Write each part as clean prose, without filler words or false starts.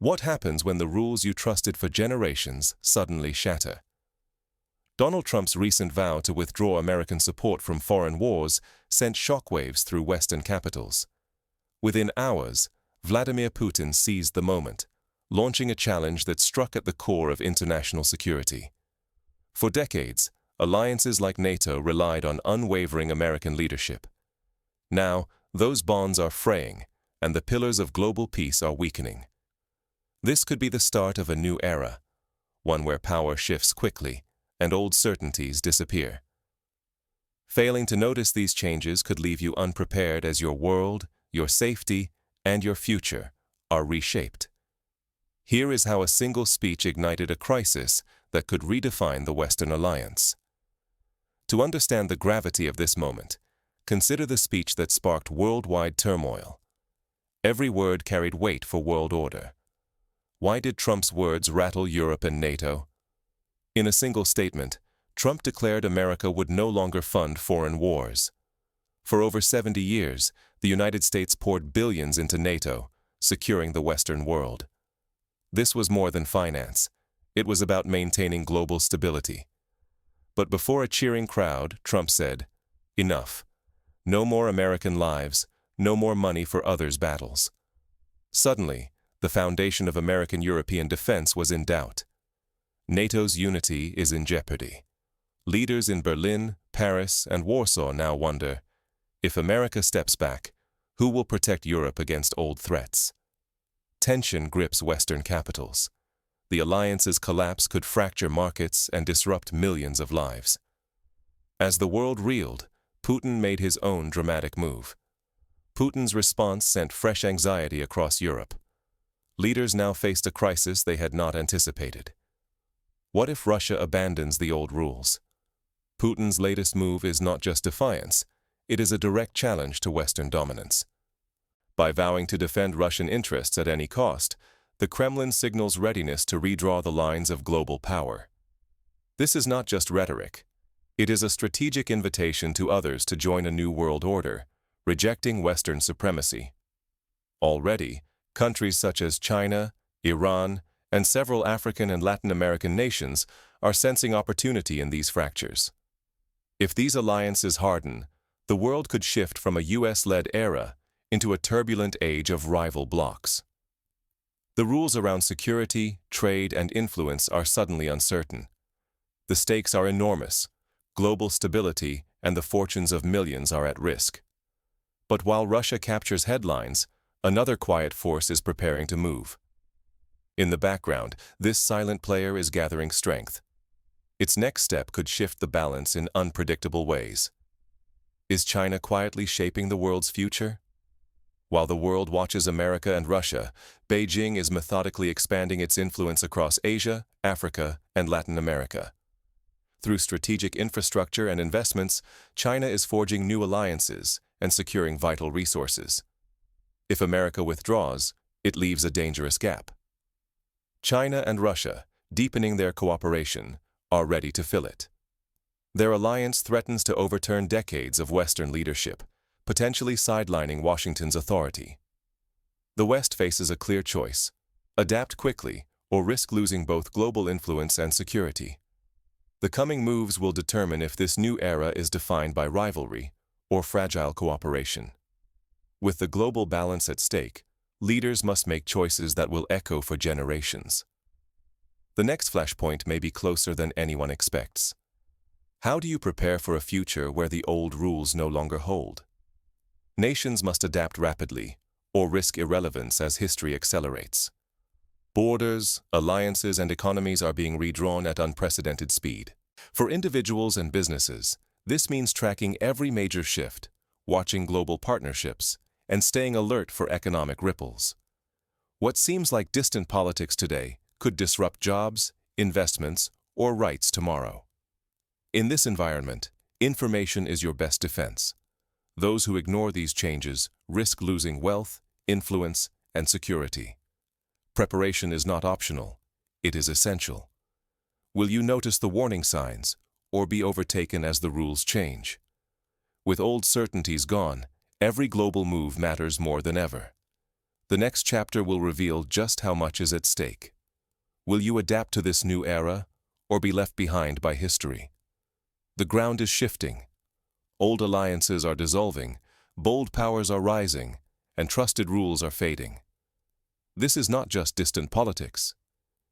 What happens when the rules you trusted for generations suddenly shatter? Donald Trump's recent vow to withdraw American support from foreign wars sent shockwaves through Western capitals. Within hours, Vladimir Putin seized the moment, launching a challenge that struck at the core of international security. For decades, alliances like NATO relied on unwavering American leadership. Now, those bonds are fraying, and the pillars of global peace are weakening. This could be the start of a new era, one where power shifts quickly and old certainties disappear. Failing to notice these changes could leave you unprepared as your world, your safety, and your future are reshaped. Here is how a single speech ignited a crisis that could redefine the Western alliance. To understand the gravity of this moment, consider the speech that sparked worldwide turmoil. Every word carried weight for world order. Why did Trump's words rattle Europe and NATO? In a single statement, Trump declared America would no longer fund foreign wars. For over 70 years, the United States poured billions into NATO, securing the Western world. This was more than finance. It was about maintaining global stability. But before a cheering crowd, Trump said, "Enough. No more American lives, no more money for others' battles." Suddenly, the foundation of American-European defense was in doubt. NATO's unity is in jeopardy. Leaders in Berlin, Paris, and Warsaw now wonder, if America steps back, who will protect Europe against old threats? Tension grips Western capitals. The alliance's collapse could fracture markets and disrupt millions of lives. As the world reeled, Putin made his own dramatic move. Putin's response sent fresh anxiety across Europe. Leaders now faced a crisis they had not anticipated. What if Russia abandons the old rules? Putin's latest move is not just defiance, it is a direct challenge to Western dominance. By vowing to defend Russian interests at any cost, the Kremlin signals readiness to redraw the lines of global power. This is not just rhetoric. It is a strategic invitation to others to join a new world order, rejecting Western supremacy. Already, countries such as China, Iran, and several African and Latin American nations are sensing opportunity in these fractures. If these alliances harden, the world could shift from a US-led era into a turbulent age of rival blocs. The rules around security, trade, and influence are suddenly uncertain. The stakes are enormous. Global stability and the fortunes of millions are at risk. But while Russia captures headlines, another quiet force is preparing to move. In the background, this silent player is gathering strength. Its next step could shift the balance in unpredictable ways. Is China quietly shaping the world's future? While the world watches America and Russia, Beijing is methodically expanding its influence across Asia, Africa, and Latin America. Through strategic infrastructure and investments, China is forging new alliances and securing vital resources. If America withdraws, it leaves a dangerous gap. China and Russia, deepening their cooperation, are ready to fill it. Their alliance threatens to overturn decades of Western leadership, potentially sidelining Washington's authority. The West faces a clear choice: adapt quickly or risk losing both global influence and security. The coming moves will determine if this new era is defined by rivalry or fragile cooperation. With the global balance at stake, leaders must make choices that will echo for generations. The next flashpoint may be closer than anyone expects. How do you prepare for a future where the old rules no longer hold? Nations must adapt rapidly, or risk irrelevance as history accelerates. Borders, alliances, and economies are being redrawn at unprecedented speed. For individuals and businesses, this means tracking every major shift, watching global partnerships, and staying alert for economic ripples. What seems like distant politics today could disrupt jobs, investments, or rights tomorrow. In this environment, information is your best defense. Those who ignore these changes risk losing wealth, influence, and security. Preparation is not optional, it is essential. Will you notice the warning signs, or be overtaken as the rules change? With old certainties gone, every global move matters more than ever. The next chapter will reveal just how much is at stake. Will you adapt to this new era, or be left behind by history? The ground is shifting. Old alliances are dissolving, bold powers are rising, and trusted rules are fading. This is not just distant politics.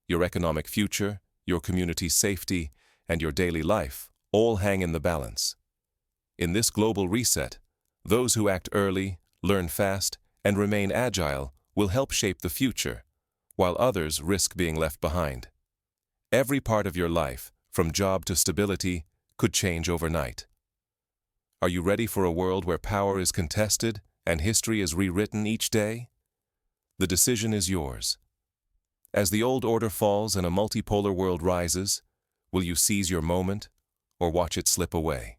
Your economic future, your community's safety, and your daily life all hang in the balance. In this global reset, those who act early, learn fast, and remain agile will help shape the future, while others risk being left behind. Every part of your life, from job to stability, could change overnight. Are you ready for a world where power is contested and history is rewritten each day? The decision is yours. As the old order falls and a multipolar world rises, will you seize your moment or watch it slip away?